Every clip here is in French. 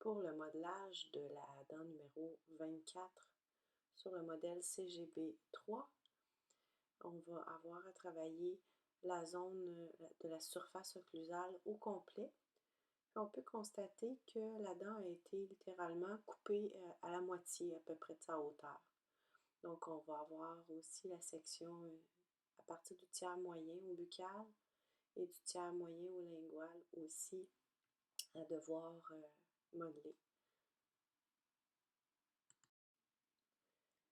pour le modelage de la dent numéro 24 sur le modèle CGB3, on va avoir à travailler la zone de la surface occlusale au complet. Puis on peut constater que la dent a été littéralement coupée à la moitié à peu près de sa hauteur. Donc on va avoir aussi la section à partir du tiers moyen au buccal et du tiers moyen au lingual aussi à devoir modeler.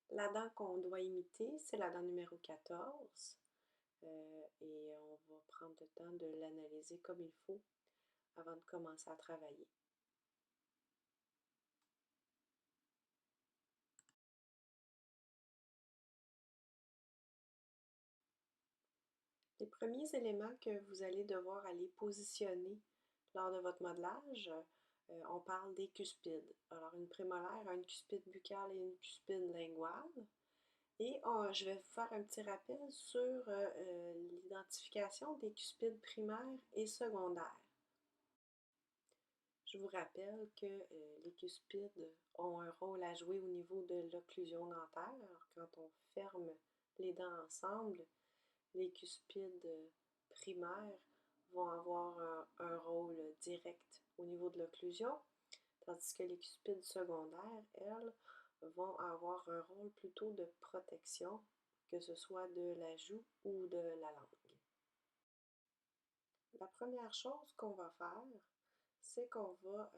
La dent qu'on doit imiter, c'est la dent numéro 14 et on va prendre le temps de l'analyser comme il faut avant de commencer à travailler. Les premiers éléments que vous allez devoir aller positionner lors de votre modelage, on parle des cuspides. Alors une prémolaire a une cuspide buccale et une cuspide linguale. Et je vais vous faire un petit rappel sur l'identification des cuspides primaires et secondaires. Je vous rappelle que les cuspides ont un rôle à jouer au niveau de l'occlusion dentaire. Alors, quand on ferme les dents ensemble, les cuspides primaires vont avoir un rôle direct au niveau de l'occlusion, tandis que les cuspides secondaires, elles, vont avoir un rôle plutôt de protection, que ce soit de la joue ou de la langue. La première chose qu'on va faire, c'est qu'on va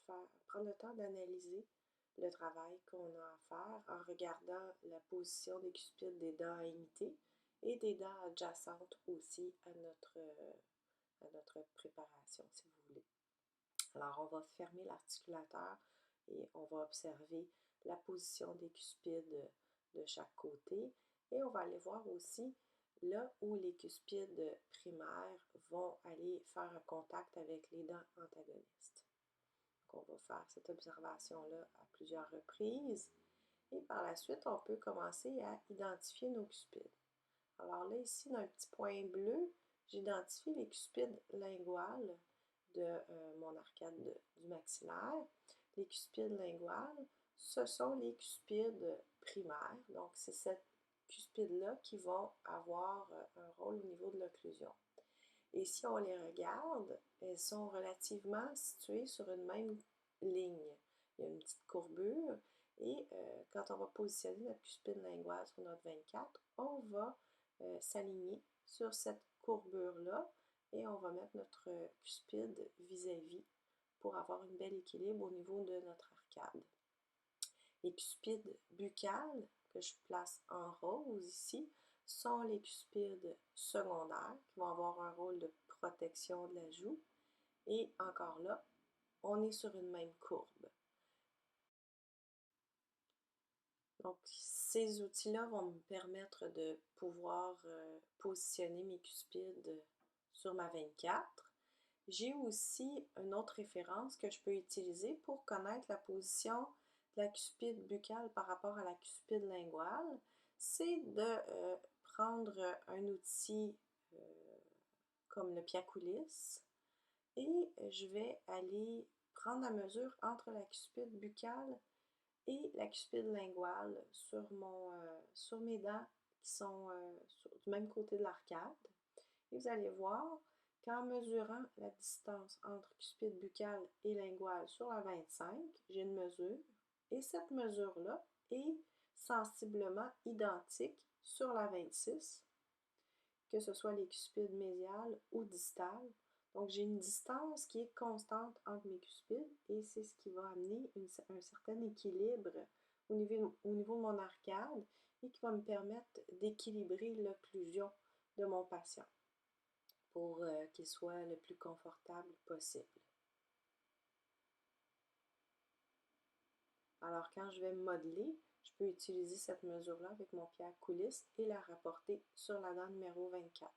prendre le temps d'analyser le travail qu'on a à faire en regardant la position des cuspides des dents à imiter et des dents adjacentes aussi à notre préparation, si vous voulez. Alors, on va fermer l'articulateur et on va observer la position des cuspides de chaque côté et on va aller voir aussi là où les cuspides primaires vont aller faire un contact avec les dents antagonistes. Donc, on va faire cette observation-là à plusieurs reprises et par la suite, on peut commencer à identifier nos cuspides. Alors là, ici, dans un petit point bleu, j'identifie les cuspides linguales de mon arcade du maxillaire. Les cuspides linguales, ce sont les cuspides primaires. Donc, c'est cette cuspide-là qui vont avoir un rôle au niveau de l'occlusion. Et si on les regarde, elles sont relativement situées sur une même ligne. Il y a une petite courbure et quand on va positionner notre cuspide linguale sur notre 24, on va s'aligner sur cette courbure-là et on va mettre notre cuspide vis-à-vis pour avoir un bel équilibre au niveau de notre arcade. Les cuspides buccales, que je place en rose ici, sont les cuspides secondaires qui vont avoir un rôle de protection de la joue. Et encore là, on est sur une même courbe. Donc, ces outils-là vont me permettre de pouvoir positionner mes cuspides sur ma 24. J'ai aussi une autre référence que je peux utiliser pour connaître la position de la cuspide buccale par rapport à la cuspide linguale. C'est de prendre un outil comme le piaculis et je vais aller prendre la mesure entre la cuspide buccale et la cuspide linguale sur mes dents qui sont du même côté de l'arcade. Et vous allez voir qu'en mesurant la distance entre cuspide buccale et linguale sur la 25, j'ai une mesure. Et cette mesure-là est sensiblement identique sur la 26, que ce soit les cuspides médiales ou distales. Donc, j'ai une distance qui est constante entre mes cuspides et c'est ce qui va amener un certain équilibre au niveau de mon arcade et qui va me permettre d'équilibrer l'occlusion de mon patient pour qu'il soit le plus confortable possible. Alors, quand je vais modeler, je peux utiliser cette mesure-là avec mon piaculis et la rapporter sur la dent numéro 24.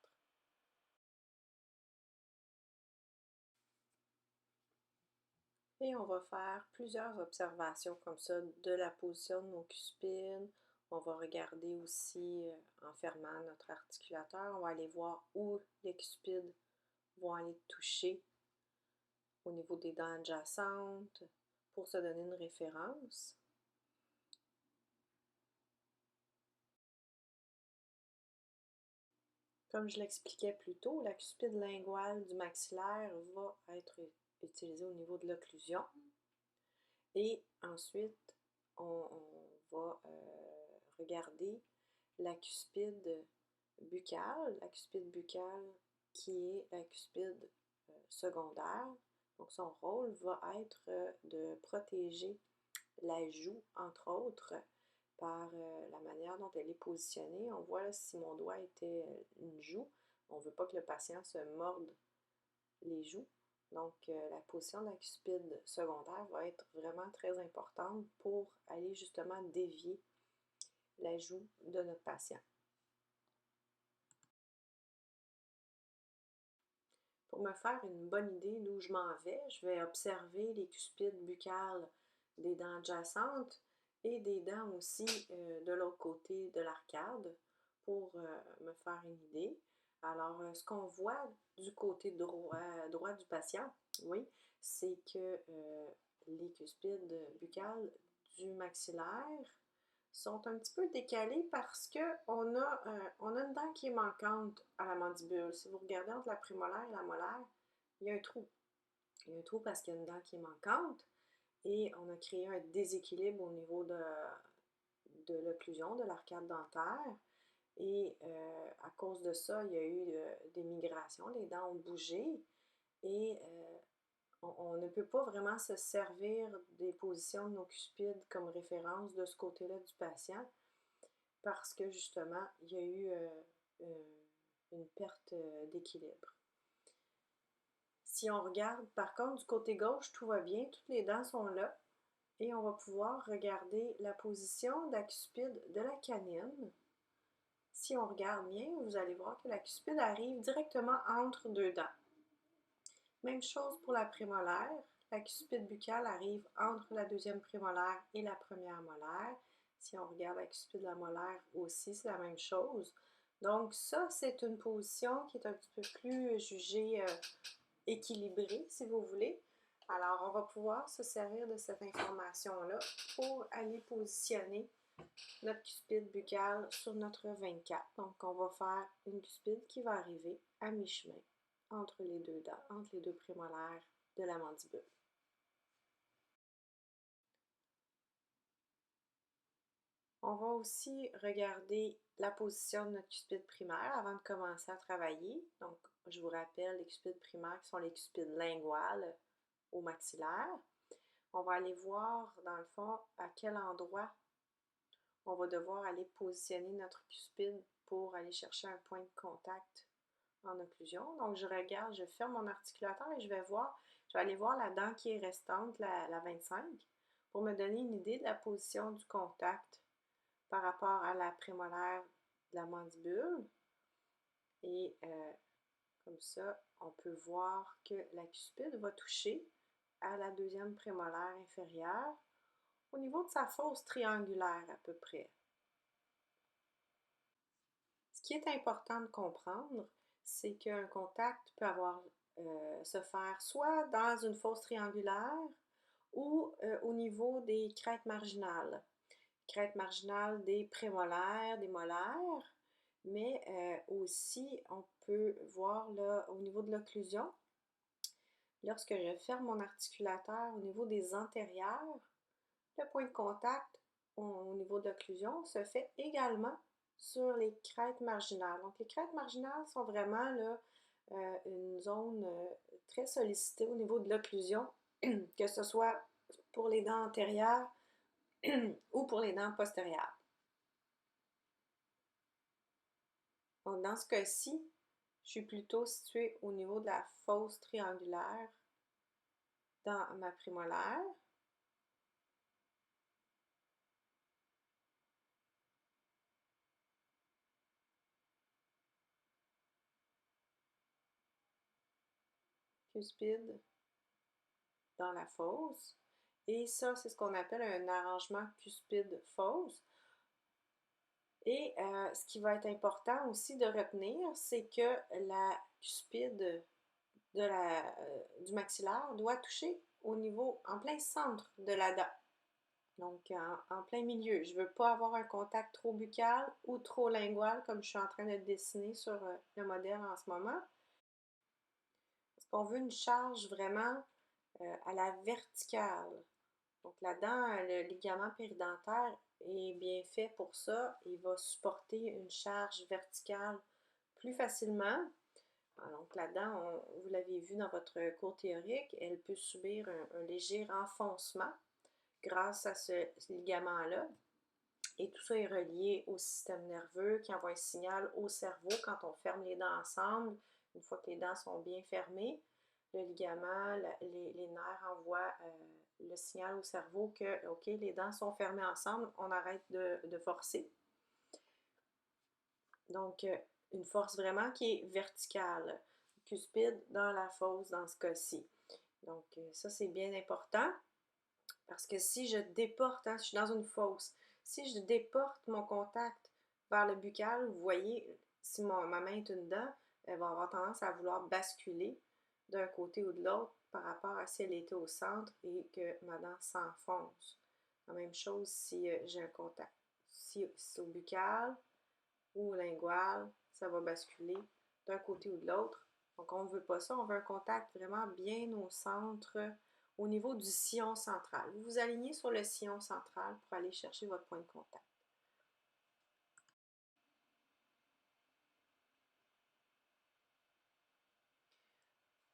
Et on va faire plusieurs observations comme ça de la position de nos cuspides. On va regarder aussi, en fermant notre articulateur, on va aller voir où les cuspides vont aller toucher au niveau des dents adjacentes, pour se donner une référence. Comme je l'expliquais plus tôt, la cuspide linguale du maxillaire va être utilisée au niveau de l'occlusion. Et ensuite, on va regarder la cuspide buccale qui est la cuspide secondaire. Donc son rôle va être de protéger la joue, entre autres, par la manière dont elle est positionnée. On voit là, si mon doigt était une joue, on ne veut pas que le patient se morde les joues. Donc, la position de la cuspide secondaire va être vraiment très importante pour aller justement dévier la joue de notre patient. Pour me faire une bonne idée d'où je m'en vais, je vais observer les cuspides buccales des dents adjacentes et des dents aussi de l'autre côté de l'arcade pour me faire une idée. Alors, ce qu'on voit du côté droit du patient, oui, c'est que les cuspides buccales du maxillaire sont un petit peu décalées parce qu'on a une dent qui est manquante à la mandibule. Si vous regardez entre la prémolaire et la molaire, il y a un trou. Il y a un trou parce qu'il y a une dent qui est manquante et on a créé un déséquilibre au niveau de l'occlusion, de l'arcade dentaire. Et à cause de ça, il y a eu des migrations, les dents ont bougé et on ne peut pas vraiment se servir des positions de nos cuspides comme référence de ce côté-là du patient parce que justement, il y a eu une perte d'équilibre. Si on regarde par contre du côté gauche, tout va bien, toutes les dents sont là et on va pouvoir regarder la position de la cuspide de la canine. Si on regarde bien, vous allez voir que la cuspide arrive directement entre deux dents. Même chose pour la prémolaire. La cuspide buccale arrive entre la deuxième prémolaire et la première molaire. Si on regarde la cuspide de la molaire aussi, c'est la même chose. Donc ça, c'est une position qui est un petit peu plus jugée équilibrée, si vous voulez. Alors, on va pouvoir se servir de cette information-là pour aller positionner notre cuspide buccale sur notre 24. Donc, on va faire une cuspide qui va arriver à mi-chemin entre les deux dents, entre les deux prémolaires de la mandibule. On va aussi regarder la position de notre cuspide primaire avant de commencer à travailler. Donc, je vous rappelle les cuspides primaires qui sont les cuspides linguales au maxillaire. On va aller voir, dans le fond, à quel endroit on va devoir aller positionner notre cuspide pour aller chercher un point de contact en occlusion. Donc, je regarde, je ferme mon articulateur et je vais aller voir la dent qui est restante, la 25, pour me donner une idée de la position du contact par rapport à la prémolaire de la mandibule. Et comme ça, on peut voir que la cuspide va toucher à la deuxième prémolaire inférieure au niveau de sa fosse triangulaire à peu près. Ce qui est important de comprendre, c'est qu'un contact peut se faire soit dans une fosse triangulaire ou au niveau des crêtes marginales. Crêtes marginales des prémolaires, des molaires, mais aussi on peut voir là, au niveau de l'occlusion, lorsque je ferme mon articulateur au niveau des antérieures, le point de contact au niveau de l'occlusion se fait également sur les crêtes marginales. Donc, les crêtes marginales sont vraiment là, une zone très sollicitée au niveau de l'occlusion, que ce soit pour les dents antérieures ou pour les dents postérieures. Donc, dans ce cas-ci, je suis plutôt située au niveau de la fosse triangulaire dans ma prémolaire. Cuspide dans la fosse. Et ça, c'est ce qu'on appelle un arrangement cuspide-fosse. Et ce qui va être important aussi de retenir, c'est que la cuspide du maxillaire doit toucher au niveau, en plein centre de la dent. Donc, en plein milieu. Je ne veux pas avoir un contact trop buccal ou trop lingual comme je suis en train de dessiner sur le modèle en ce moment. Parce qu'on veut une charge vraiment à la verticale. Donc, la dent, le ligament péridentaire est bien fait pour ça. Il va supporter une charge verticale plus facilement. Donc, la dent, vous l'avez vu dans votre cours théorique, elle peut subir un léger renfoncement grâce à ce ligament-là. Et tout ça est relié au système nerveux qui envoie un signal au cerveau quand on ferme les dents ensemble. Une fois que les dents sont bien fermées, le ligament, les nerfs envoient le signal au cerveau que, OK, les dents sont fermées ensemble, on arrête de forcer. Donc, une force vraiment qui est verticale, cuspide dans la fosse dans ce cas-ci. Donc, ça, c'est bien important parce que si je déporte, hein, je suis dans une fosse, si je déporte mon contact vers le buccal, vous voyez, si ma main est une dent, elle va avoir tendance à vouloir basculer d'un côté ou de l'autre par rapport à si elle était au centre et que ma dent s'enfonce. La même chose si j'ai un contact. Si c'est au buccal ou au lingual, ça va basculer d'un côté ou de l'autre. Donc, on ne veut pas ça. On veut un contact vraiment bien au centre, au niveau du sillon central. Vous vous alignez sur le sillon central pour aller chercher votre point de contact.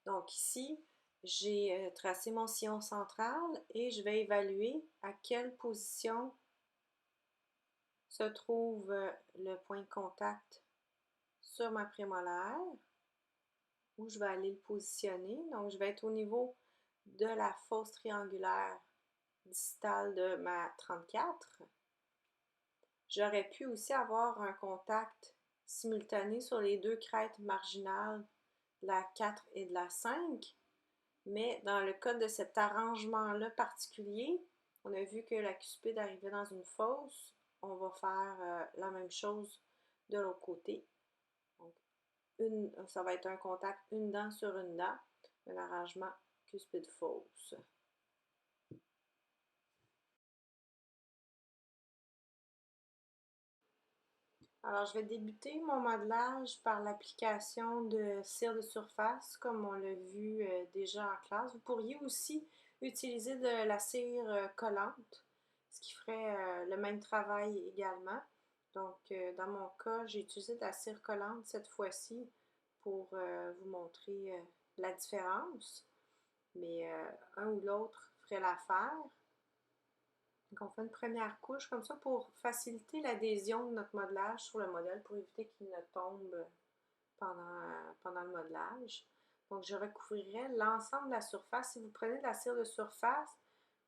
Donc ici, j'ai tracé mon sillon central et je vais évaluer à quelle position se trouve le point de contact sur ma prémolaire, où je vais aller le positionner. Donc, je vais être au niveau de la fosse triangulaire distale de ma 34. J'aurais pu aussi avoir un contact simultané sur les deux crêtes marginales de la 4 et de la 5, mais dans le cas de cet arrangement-là particulier, on a vu que la cuspide arrivait dans une fosse. On va faire la même chose de l'autre côté. Donc, ça va être un contact une dent sur une dent, un arrangement cuspide fosse. Alors, je vais débuter mon modelage par l'application de cire de surface, comme on l'a vu déjà en classe. Vous pourriez aussi utiliser de la cire collante, ce qui ferait le même travail également. Donc, dans mon cas, j'ai utilisé de la cire collante cette fois-ci pour vous montrer la différence. Mais un ou l'autre ferait l'affaire. Donc, on fait une première couche comme ça pour faciliter l'adhésion de notre modelage sur le modèle pour éviter qu'il ne tombe pendant le modelage. Donc, je recouvrirai l'ensemble de la surface. Si vous prenez de la cire de surface,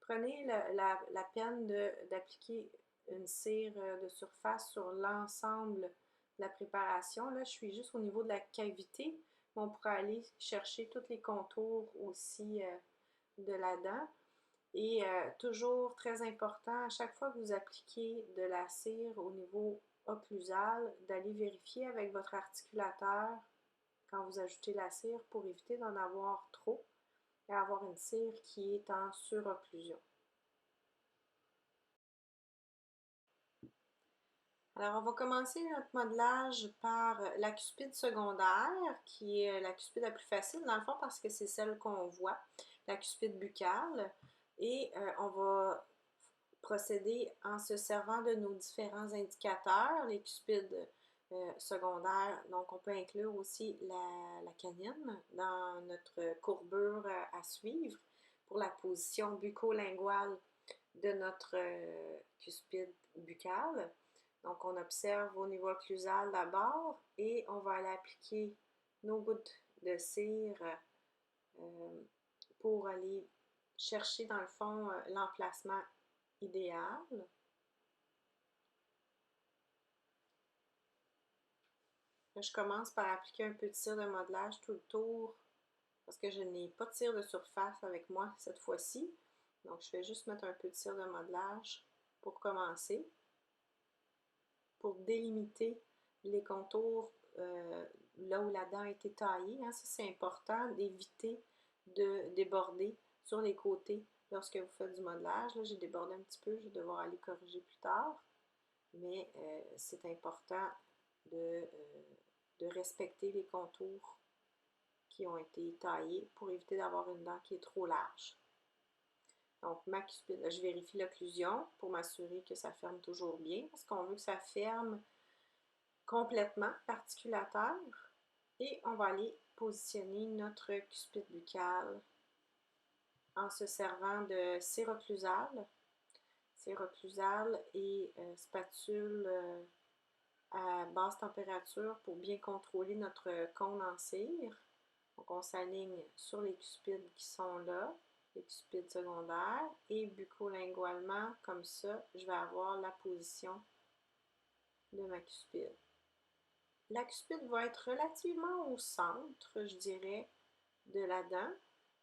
prenez la peine d'appliquer une cire de surface sur l'ensemble de la préparation. Là, je suis juste au niveau de la cavité. On pourra aller chercher tous les contours aussi de la dent. Et toujours très important, à chaque fois que vous appliquez de la cire au niveau occlusal, d'aller vérifier avec votre articulateur quand vous ajoutez la cire pour éviter d'en avoir trop et avoir une cire qui est en surocclusion. Alors, on va commencer notre modelage par la cuspide secondaire, qui est la cuspide la plus facile, dans le fond, parce que c'est celle qu'on voit, la cuspide buccale. Et on va procéder en se servant de nos différents indicateurs, les cuspides secondaires. Donc, on peut inclure aussi la canine dans notre courbure à suivre pour la position bucco-linguale de notre cuspide buccale. Donc, on observe au niveau occlusal d'abord et on va aller appliquer nos gouttes de cire pour aller chercher dans le fond l'emplacement idéal. Là, je commence par appliquer un peu de cire de modelage tout le tour parce que je n'ai pas de cire de surface avec moi cette fois-ci. Donc, je vais juste mettre un peu de cire de modelage pour commencer, pour délimiter les contours là où la dent a été taillée. Hein. Ça, c'est important d'éviter de déborder sur les côtés lorsque vous faites du modelage. Là, j'ai débordé un petit peu, je vais devoir aller corriger plus tard, mais c'est important de respecter les contours qui ont été taillés pour éviter d'avoir une dent qui est trop large. Donc, ma cuspide, là, je vérifie l'occlusion pour m'assurer que ça ferme toujours bien, parce qu'on veut que ça ferme complètement l'articulateur. Et on va aller positionner notre cuspide buccale en se servant de cire occlusale et spatule à basse température pour bien contrôler notre cône en cire. Donc, on s'aligne sur les cuspides qui sont là, les cuspides secondaires, et buccolingualement, comme ça, je vais avoir la position de ma cuspide. La cuspide va être relativement au centre, je dirais, de la dent,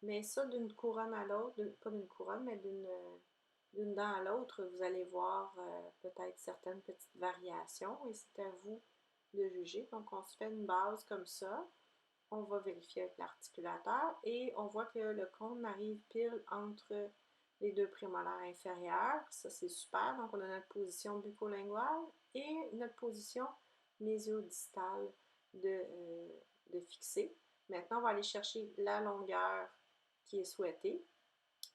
mais ça, d'une couronne à l'autre, pas d'une couronne, mais d'une dent à l'autre, vous allez voir peut-être certaines petites variations, et c'est à vous de juger. Donc, on se fait une base comme ça. On va vérifier avec l'articulateur et on voit que le cône arrive pile entre les deux prémolaires inférieurs. Ça, c'est super. Donc, on a notre position buccolinguale et notre position mésio-distale de fixer. Maintenant, on va aller chercher la longueur qui est souhaitée.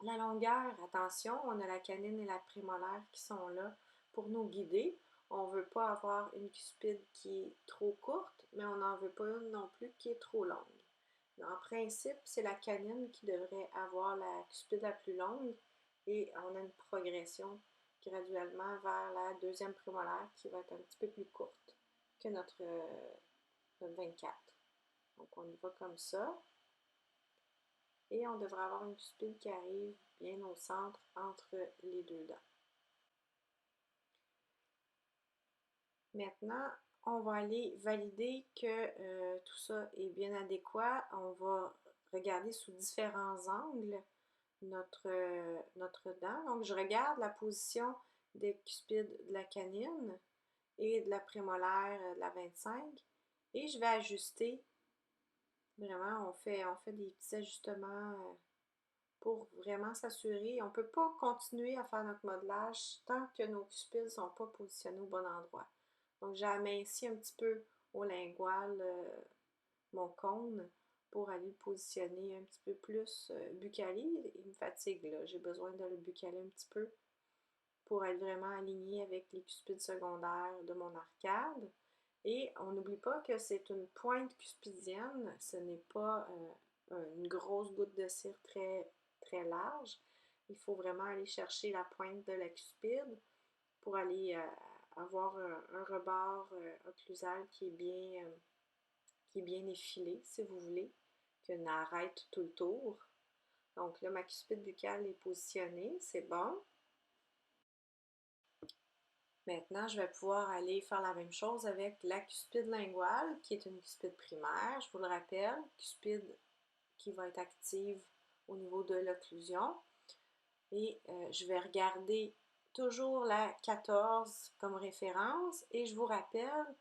La longueur, attention, on a la canine et la prémolaire qui sont là pour nous guider. On ne veut pas avoir une cuspide qui est trop courte, mais on n'en veut pas une non plus qui est trop longue. En principe, c'est la canine qui devrait avoir la cuspide la plus longue et on a une progression graduellement vers la deuxième prémolaire qui va être un petit peu plus courte que notre 24. Donc, on y va comme ça. Et on devrait avoir une cuspide qui arrive bien au centre entre les deux dents. Maintenant, on va aller valider que tout ça est bien adéquat. On va regarder sous différents angles notre dent. Donc, je regarde la position des cuspides de la canine et de la prémolaire de la 25 et je vais ajuster. Vraiment, on fait des petits ajustements pour vraiment s'assurer. On ne peut pas continuer à faire notre modelage tant que nos cuspides ne sont pas positionnés au bon endroit. Donc, j'ai aminci un petit peu au lingual mon cône pour aller le positionner un petit peu plus buccalé. Il me fatigue là, j'ai besoin de le buccaler un petit peu pour être vraiment aligné avec les cuspides secondaires de mon arcade. Et on n'oublie pas que c'est une pointe cuspidienne, ce n'est pas une grosse goutte de cire très, très large. Il faut vraiment aller chercher la pointe de la cuspide pour aller avoir un rebord occlusal qui est bien effilé, si vous voulez, qui n'arrête tout le tour. Donc là, ma cuspide buccale est positionnée, c'est bon. Maintenant, je vais pouvoir aller faire la même chose avec la cuspide linguale, qui est une cuspide primaire, je vous le rappelle, cuspide qui va être active au niveau de l'occlusion. Et je vais regarder toujours la 14 comme référence et je vous rappelle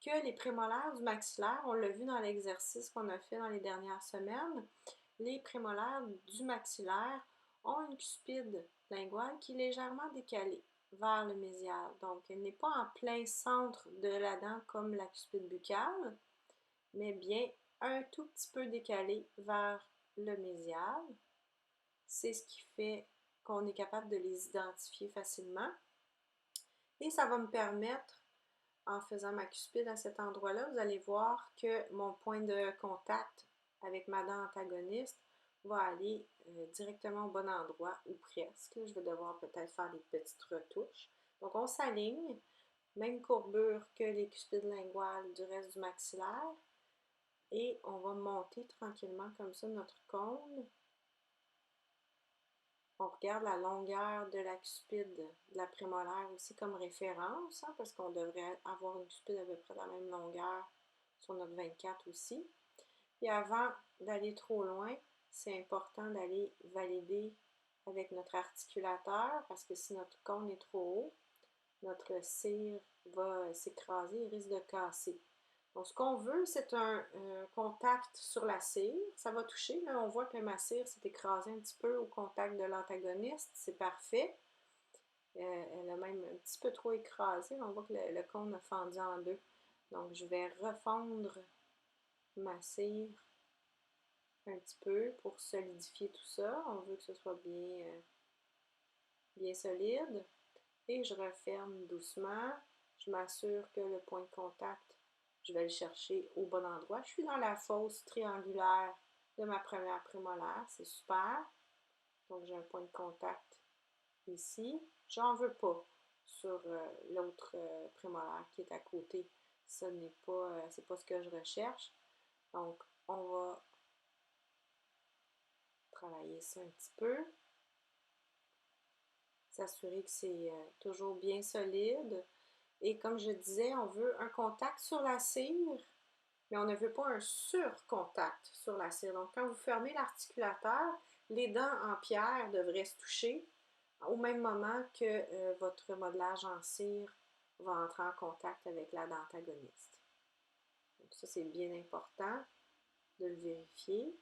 que les prémolaires du maxillaire, on l'a vu dans l'exercice qu'on a fait dans les dernières semaines, les prémolaires du maxillaire ont une cuspide linguale qui est légèrement décalée vers le mésial. Donc, elle n'est pas en plein centre de la dent comme la cuspide buccale, mais bien un tout petit peu décalée vers le mésial. C'est ce qui fait qu'on est capable de les identifier facilement. Et ça va me permettre, en faisant ma cuspide à cet endroit-là, vous allez voir que mon point de contact avec ma dent antagoniste va aller directement au bon endroit, ou presque. Je vais devoir peut-être faire des petites retouches. Donc, on s'aligne, même courbure que les cuspides linguales du reste du maxillaire. Et on va monter tranquillement comme ça notre cône. On regarde la longueur de la cuspide de la prémolaire aussi comme référence, hein, parce qu'on devrait avoir une cuspide à peu près de la même longueur sur notre 24 aussi. Et avant d'aller trop loin, c'est important d'aller valider avec notre articulateur, parce que si notre cône est trop haut, notre cire va s'écraser et risque de casser. Donc, ce qu'on veut, c'est un contact sur la cire. Ça va toucher. Là, on voit que ma cire s'est écrasée un petit peu au contact de l'antagoniste. C'est parfait. Elle a même un petit peu trop écrasé. On voit que le cône a fendu en deux. Donc, je vais refondre ma cire un petit peu pour solidifier tout ça. On veut que ce soit bien solide. Et je referme doucement. Je m'assure que le point de contact, je vais le chercher au bon endroit. Je suis dans la fosse triangulaire de ma première prémolaire. C'est super. Donc, j'ai un point de contact ici. J'en veux pas sur l'autre prémolaire qui est à côté. Ce n'est pas, c'est pas ce que je recherche. Donc, on va travailler ça un petit peu. S'assurer que c'est toujours bien solide. Et comme je disais, on veut un contact sur la cire, mais on ne veut pas un surcontact sur la cire. Donc, quand vous fermez l'articulateur, les dents en pierre devraient se toucher au même moment que votre modelage en cire va entrer en contact avec la dent antagoniste. Donc, ça, c'est bien important de le vérifier.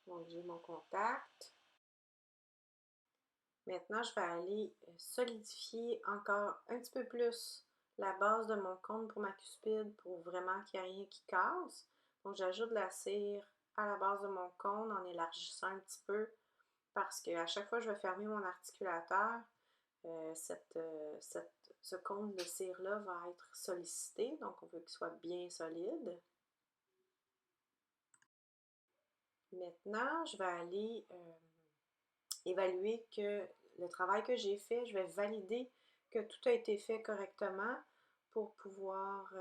Donc, j'ai mon contact. Maintenant, je vais aller solidifier encore un petit peu plus la base de mon cône pour ma cuspide pour vraiment qu'il n'y ait rien qui casse. Donc, j'ajoute de la cire à la base de mon cône en élargissant un petit peu parce qu'à chaque fois que je vais fermer mon articulateur, ce cône de cire-là va être sollicité. Donc, on veut qu'il soit bien solide. Maintenant, je vais aller évaluer que le travail que j'ai fait, je vais valider que tout a été fait correctement pour pouvoir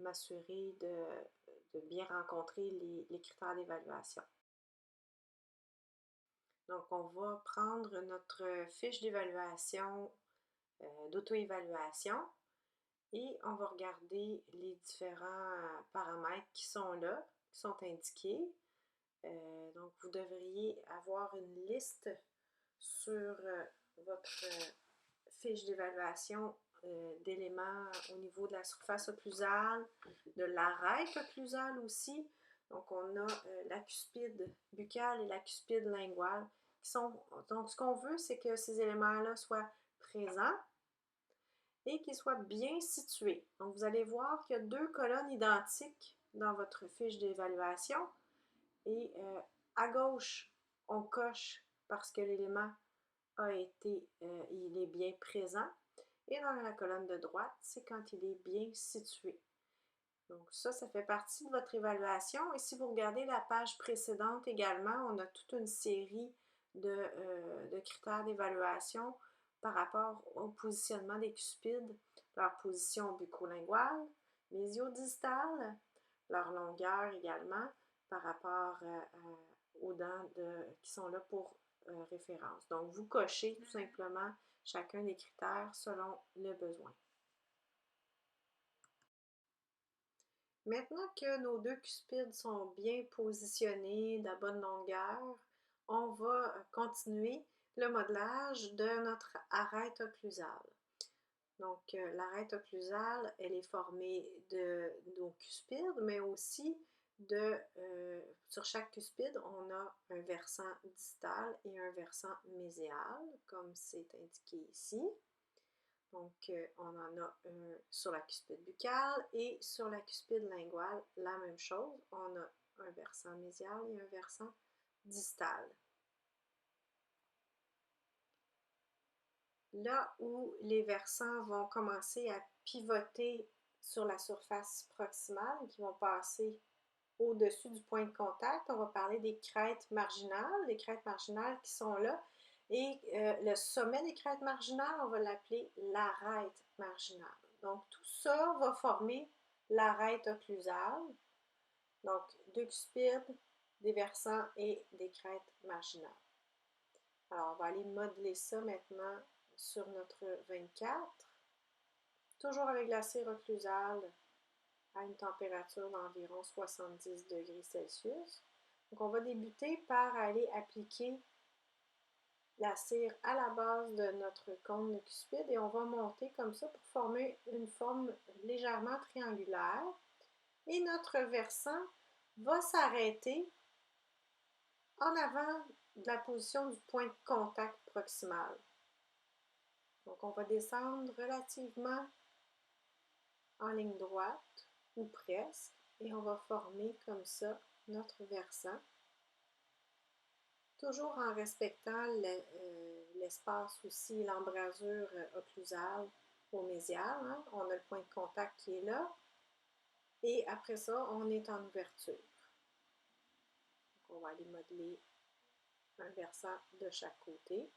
m'assurer de bien rencontrer les critères d'évaluation. Donc, on va prendre notre fiche d'évaluation, d'auto-évaluation, et on va regarder les différents paramètres qui sont là, qui sont indiqués. Donc, vous devriez avoir une liste sur votre fiche d'évaluation d'éléments au niveau de la surface occlusale, de l'arête occlusale aussi. Donc, on a la cuspide buccale et la cuspide linguale qui sont. Donc, ce qu'on veut, c'est que ces éléments-là soient présents et qu'ils soient bien situés. Donc, vous allez voir qu'il y a deux colonnes identiques dans votre fiche d'évaluation. Et à gauche, on coche parce que l'élément il est bien présent. Et dans la colonne de droite, c'est quand il est bien situé. Donc ça fait partie de votre évaluation. Et si vous regardez la page précédente également, on a toute une série de critères d'évaluation par rapport au positionnement des cuspides, leur position buccolinguale, mésiodistale, leur longueur également par rapport aux dents qui sont là pour référence. Donc, vous cochez tout simplement chacun des critères selon le besoin. Maintenant que nos deux cuspides sont bien positionnés, de la bonne longueur, on va continuer le modelage de notre arête occlusale. Donc, l'arête occlusale, elle est formée de nos cuspides, mais aussi sur chaque cuspide, on a un versant distal et un versant mésial, comme c'est indiqué ici. Donc, on en a un sur la cuspide buccale et sur la cuspide linguale, la même chose. On a un versant mésial et un versant distal. Là où les versants vont commencer à pivoter sur la surface proximale, qui vont passer au-dessus du point de contact, on va parler des crêtes marginales, les crêtes marginales qui sont là. Et le sommet des crêtes marginales, on va l'appeler l'arête marginale. Donc, tout ça va former l'arête occlusale. Donc, deux cuspides, des versants et des crêtes marginales. Alors, on va aller modeler ça maintenant sur notre 24. Toujours avec la cire occlusale à une température d'environ 70 degrés Celsius. Donc, on va débuter par aller appliquer la cire à la base de notre cône de cuspide et on va monter comme ça pour former une forme légèrement triangulaire. Et notre versant va s'arrêter en avant de la position du point de contact proximal. Donc, on va descendre relativement en ligne droite, ou presque, et on va former comme ça notre versant, toujours en respectant l'espace aussi, l'embrasure occlusale au mésial. Hein? On a le point de contact qui est là, et après ça, on est en ouverture. Donc, on va aller modeler un versant de chaque côté.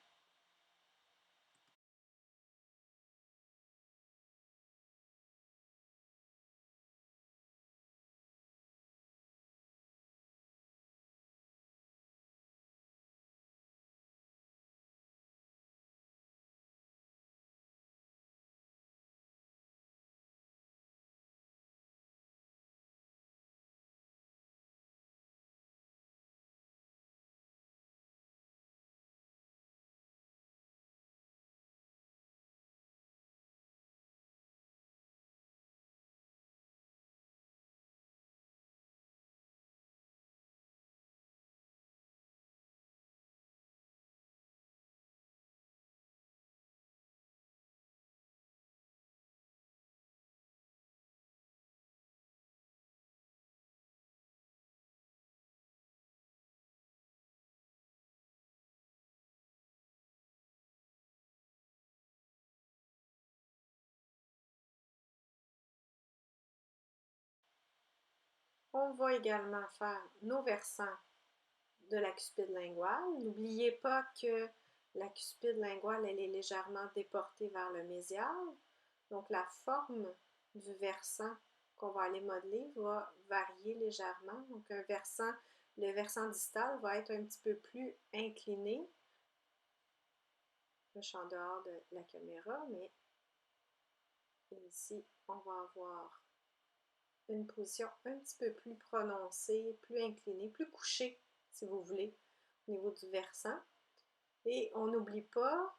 On va également faire nos versants de la cuspide linguale. N'oubliez pas que la cuspide linguale, elle est légèrement déportée vers le mésial. Donc, la forme du versant qu'on va aller modeler va varier légèrement. Donc, le versant distal va être un petit peu plus incliné. Je suis en dehors de la caméra, mais ici, on va avoir une position un petit peu plus prononcée, plus inclinée, plus couchée, si vous voulez, au niveau du versant. Et on n'oublie pas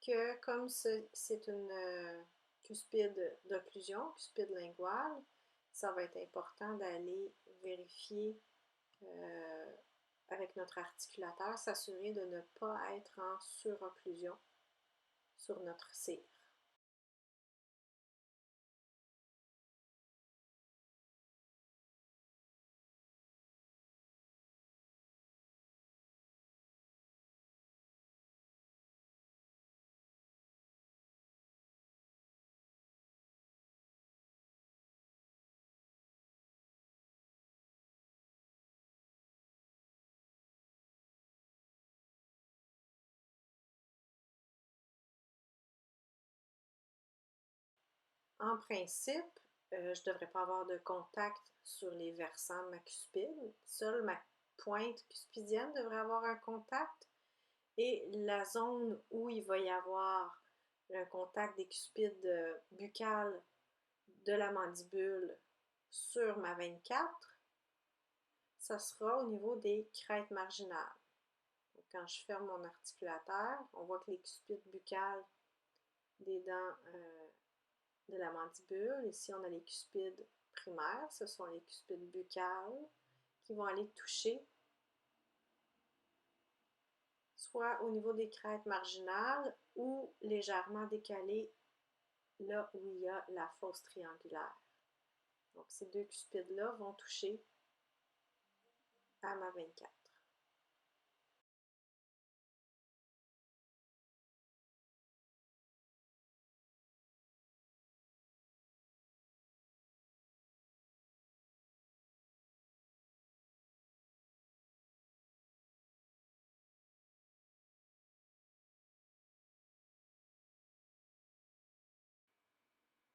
que comme c'est une cuspide d'occlusion, cuspide linguale, ça va être important d'aller vérifier avec notre articulateur, s'assurer de ne pas être en surocclusion sur notre cire. En principe, je ne devrais pas avoir de contact sur les versants de ma cuspide. Seule ma pointe cuspidienne devrait avoir un contact. Et la zone où il va y avoir un contact des cuspides buccales de la mandibule sur ma 24, ça sera au niveau des crêtes marginales. Donc, quand je ferme mon articulateur, on voit que les cuspides buccales des dents de la mandibule, ici on a les cuspides primaires, ce sont les cuspides buccales qui vont aller toucher soit au niveau des crêtes marginales ou légèrement décalées là où il y a la fosse triangulaire. Donc, ces deux cuspides-là vont toucher à ma 24.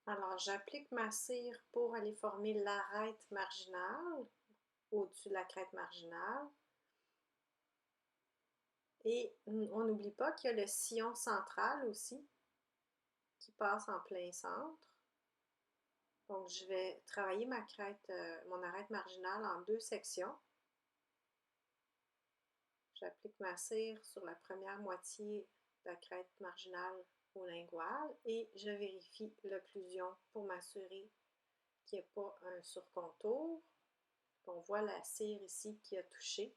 Alors, j'applique ma cire pour aller former l'arête marginale au-dessus de la crête marginale. Et on n'oublie pas qu'il y a le sillon central aussi qui passe en plein centre. Donc, je vais travailler mon arête marginale en deux sections. J'applique ma cire sur la première moitié de la crête marginale au lingual et je vérifie l'occlusion pour m'assurer qu'il n'y ait pas un surcontour. On voit la cire ici qui a touché.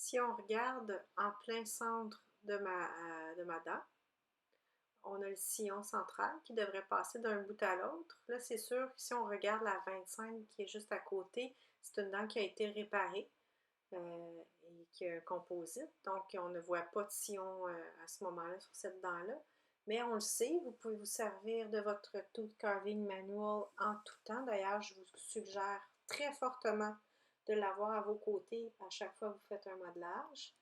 Si on regarde en plein centre de ma dent, on a le sillon central qui devrait passer d'un bout à l'autre. Là, c'est sûr que si on regarde la 25 qui est juste à côté, c'est une dent qui a été réparée et qui a un composite. Donc, on ne voit pas de sillon à ce moment-là sur cette dent-là. Mais on le sait, vous pouvez vous servir de votre Tooth Carving Manual en tout temps. D'ailleurs, je vous suggère très fortement de l'avoir à vos côtés à chaque fois que vous faites un modelage.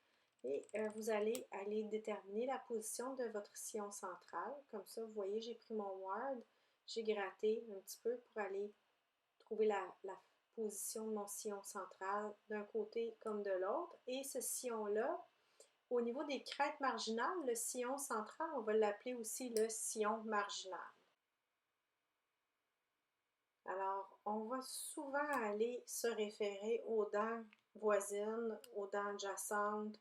Et vous allez aller déterminer la position de votre sillon central. Comme ça, vous voyez, j'ai pris mon ward, j'ai gratté un petit peu pour aller trouver la position de mon sillon central d'un côté comme de l'autre. Et ce sillon-là, au niveau des crêtes marginales, le sillon central, on va l'appeler aussi le sillon marginal. Alors, on va souvent aller se référer aux dents voisines, aux dents adjacentes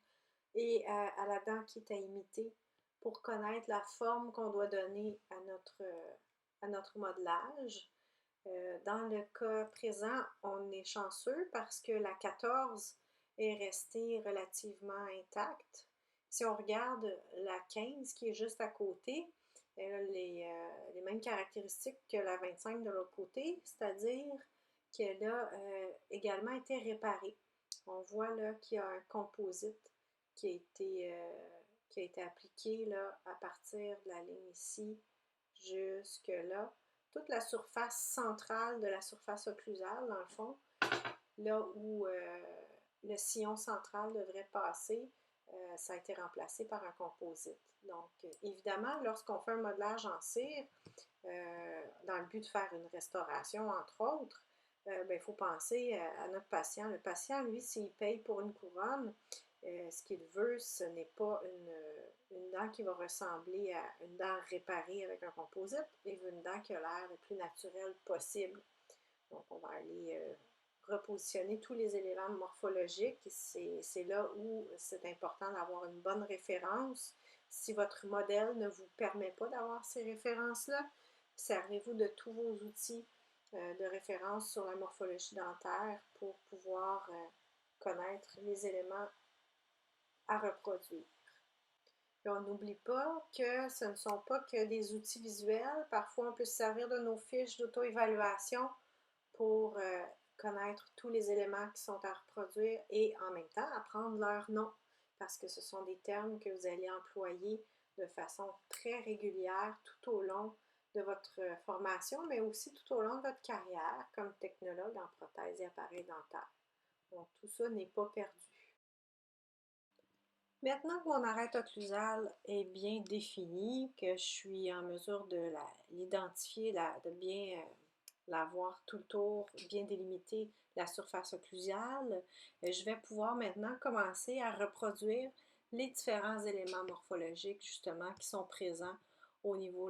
et à la dent qui est à imiter pour connaître la forme qu'on doit donner à notre modelage. Dans le cas présent, on est chanceux parce que la 14 est restée relativement intacte. Si on regarde la 15 qui est juste à côté, elle a les mêmes caractéristiques que la 25 de l'autre côté, c'est-à-dire qu'elle a également été réparée. On voit là qu'il y a un composite qui a été appliqué là, à partir de la ligne ici jusque là. Toute la surface centrale de la surface occlusale, dans le fond, là où le sillon central devrait passer, ça a été remplacé par un composite. Donc, évidemment, lorsqu'on fait un modelage en cire, dans le but de faire une restauration, entre autres, il faut penser à notre patient. Le patient, lui, s'il paye pour une couronne, ce qu'il veut, ce n'est pas une dent qui va ressembler à une dent réparée avec un composite, il veut une dent qui a l'air le plus naturelle possible. Donc, on va aller repositionner tous les éléments morphologiques. C'est là où c'est important d'avoir une bonne référence. Si votre modèle ne vous permet pas d'avoir ces références-là, servez-vous de tous vos outils de référence sur la morphologie dentaire pour pouvoir connaître les éléments à reproduire. Et on n'oublie pas que ce ne sont pas que des outils visuels. Parfois, on peut se servir de nos fiches d'auto-évaluation pour connaître tous les éléments qui sont à reproduire et en même temps apprendre leur nom parce que ce sont des termes que vous allez employer de façon très régulière tout au long de votre formation, mais aussi tout au long de votre carrière comme technologue en prothèse et appareil dentaire. Donc, tout ça n'est pas perdu. Maintenant que mon arête occlusale est bien définie, que je suis en mesure de l'identifier, de bien la voir tout le tour, bien délimiter la surface occlusale, je vais pouvoir maintenant commencer à reproduire les différents éléments morphologiques justement qui sont présents au niveau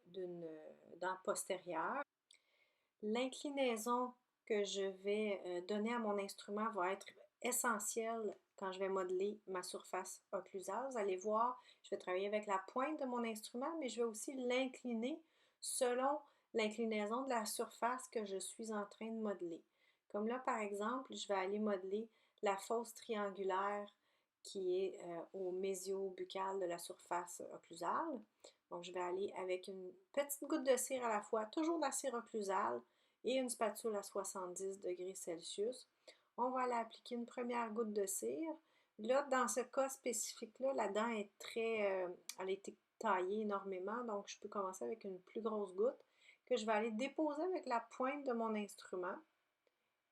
d'une dent postérieure. L'inclinaison que je vais donner à mon instrument va être essentielle quand je vais modeler ma surface occlusale. Vous allez voir, je vais travailler avec la pointe de mon instrument, mais je vais aussi l'incliner selon l'inclinaison de la surface que je suis en train de modeler. Comme là, par exemple, je vais aller modeler la fosse triangulaire qui est au mésio-buccal de la surface occlusale. Donc, je vais aller avec une petite goutte de cire à la fois, toujours de la cire occlusale et une spatule à 70 degrés Celsius. On va aller appliquer une première goutte de cire. Là, dans ce cas spécifique-là, la dent est elle a été taillée énormément, donc je peux commencer avec une plus grosse goutte que je vais aller déposer avec la pointe de mon instrument.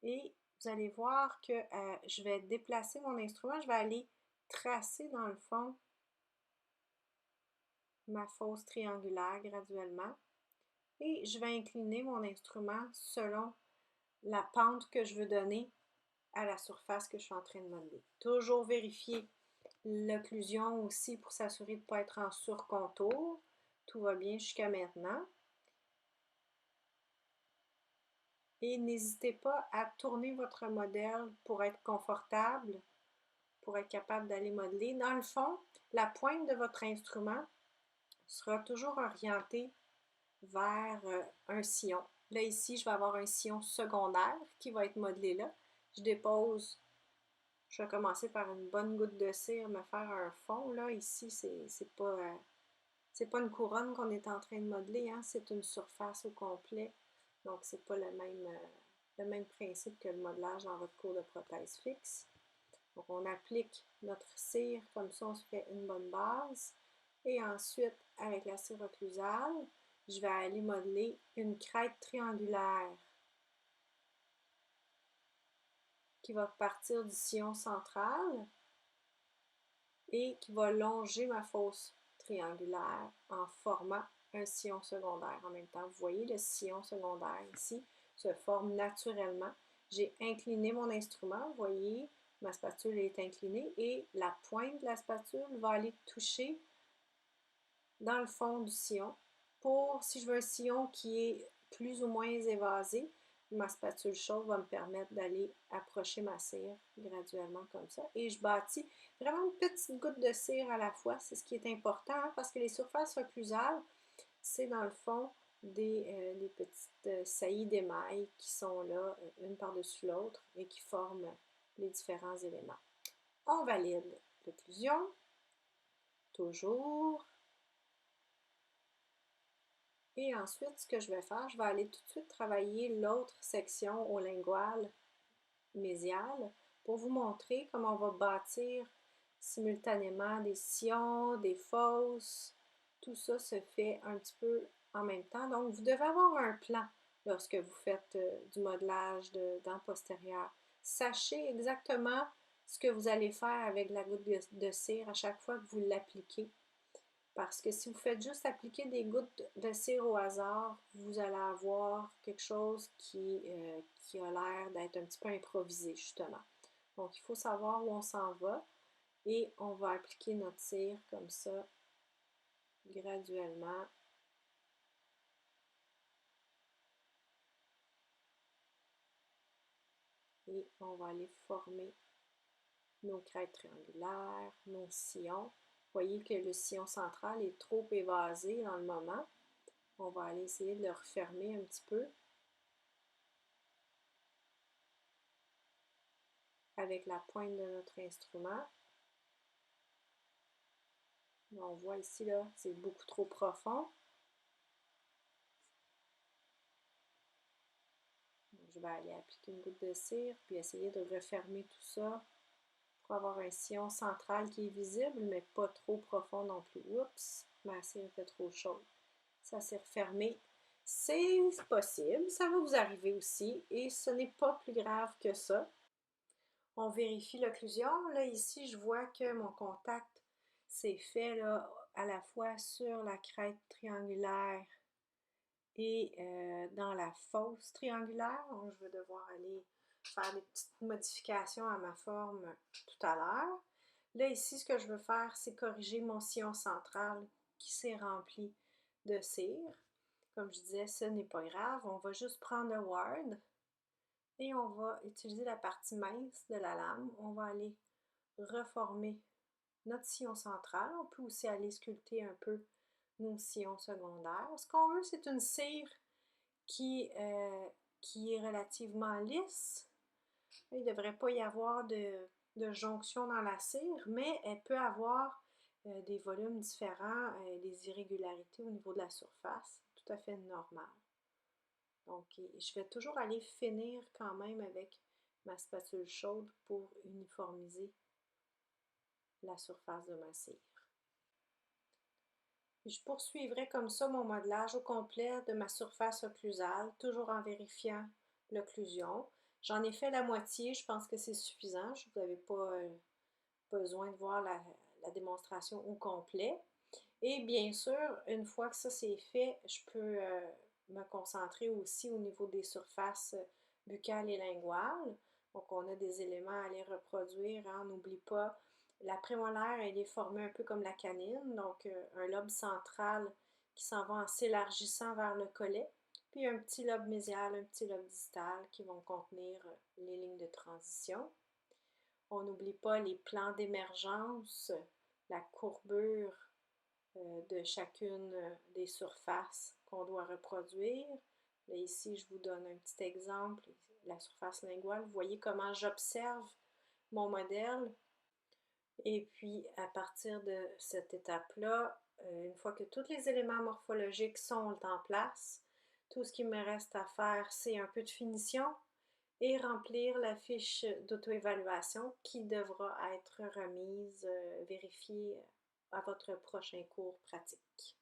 Et vous allez voir que je vais déplacer mon instrument, je vais aller tracer dans le fond ma fosse triangulaire graduellement. Et je vais incliner mon instrument selon la pente que je veux donner à la surface que je suis en train de modeler. Toujours vérifier l'occlusion aussi pour s'assurer de ne pas être en surcontour. Tout va bien jusqu'à maintenant. Et n'hésitez pas à tourner votre modèle pour être confortable, pour être capable d'aller modeler. Dans le fond, la pointe de votre instrument sera toujours orientée vers un sillon. Là, ici, je vais avoir un sillon secondaire qui va être modelé là. Je dépose, je vais commencer par une bonne goutte de cire, me faire un fond. Là, ici, c'est pas une couronne qu'on est en train de modeler, hein, c'est une surface au complet. Donc, c'est pas le même principe que le modelage dans votre cours de prothèse fixe. Donc, on applique notre cire, comme ça, on se fait une bonne base. Et ensuite, avec la cire occlusale, je vais aller modeler une crête triangulaire qui va partir du sillon central et qui va longer ma fosse triangulaire en formant un sillon secondaire. En même temps, vous voyez, le sillon secondaire ici se forme naturellement. J'ai incliné mon instrument, vous voyez, ma spatule est inclinée et la pointe de la spatule va aller toucher dans le fond du sillon. Si je veux un sillon qui est plus ou moins évasé, ma spatule chaude va me permettre d'aller approcher ma cire graduellement comme ça. Et je bâtis vraiment une petite goutte de cire à la fois. C'est ce qui est important hein, parce que les surfaces occlusales, c'est dans le fond des petites saillies d'émail qui sont là, une par-dessus l'autre, et qui forment les différents éléments. On valide l'occlusion, toujours. Et ensuite, ce que je vais faire, je vais aller tout de suite travailler l'autre section au lingual mésial pour vous montrer comment on va bâtir simultanément des sillons, des fosses. Tout ça se fait un petit peu en même temps. Donc, vous devez avoir un plan lorsque vous faites du modelage de dents postérieures. Sachez exactement ce que vous allez faire avec la goutte de cire à chaque fois que vous l'appliquez. Parce que si vous faites juste appliquer des gouttes de cire au hasard, vous allez avoir quelque chose qui a l'air d'être un petit peu improvisé, justement. Donc, il faut savoir où on s'en va et on va appliquer notre cire comme ça, graduellement. Et on va aller former nos crêtes triangulaires, nos sillons. Vous voyez que le sillon central est trop évasé dans le moment. On va aller essayer de le refermer un petit peu avec la pointe de notre instrument. On voit ici, là, c'est beaucoup trop profond. Donc, je vais aller appliquer une goutte de cire, puis essayer de refermer tout ça pour avoir un sillon central qui est visible, mais pas trop profond non plus. Oups, ma cire était trop chaude. Ça s'est refermé. C'est possible, ça va vous arriver aussi, et ce n'est pas plus grave que ça. On vérifie l'occlusion. Là, ici, je vois que mon contact s'est fait là, à la fois sur la crête triangulaire et dans la fosse triangulaire. Donc, je vais devoir aller faire des petites modifications à ma forme tout à l'heure. Là, ici, ce que je veux faire, c'est corriger mon sillon central qui s'est rempli de cire. Comme je disais, ce n'est pas grave. On va juste prendre le Word et on va utiliser la partie mince de la lame. On va aller reformer notre sillon central. On peut aussi aller sculpter un peu nos sillons secondaires. Ce qu'on veut, c'est une cire qui est relativement lisse. Il ne devrait pas y avoir de jonction dans la cire, mais elle peut avoir des volumes différents, des irrégularités au niveau de la surface, tout à fait normal. Donc, je vais toujours aller finir quand même avec ma spatule chaude pour uniformiser la surface de ma cire. Je poursuivrai comme ça mon modelage au complet de ma surface occlusale, toujours en vérifiant l'occlusion. J'en ai fait la moitié, je pense que c'est suffisant. Vous n'avez pas besoin de voir la démonstration au complet. Et bien sûr, une fois que ça c'est fait, je peux me concentrer aussi au niveau des surfaces buccales et linguales. Donc, on a des éléments à les reproduire, hein. On n'oublie pas, la prémolaire, elle est formée un peu comme la canine, donc un lobe central qui s'en va en s'élargissant vers le collet, puis un petit lobe mésial, un petit lobe distal qui vont contenir les lignes de transition. On n'oublie pas les plans d'émergence, la courbure de chacune des surfaces qu'on doit reproduire. Là, ici, je vous donne un petit exemple, la surface linguale. Vous voyez comment j'observe mon modèle. Et puis, à partir de cette étape-là, une fois que tous les éléments morphologiques sont en place, tout ce qui me reste à faire, c'est un peu de finition et remplir la fiche d'auto-évaluation qui devra être remise, vérifiée à votre prochain cours pratique.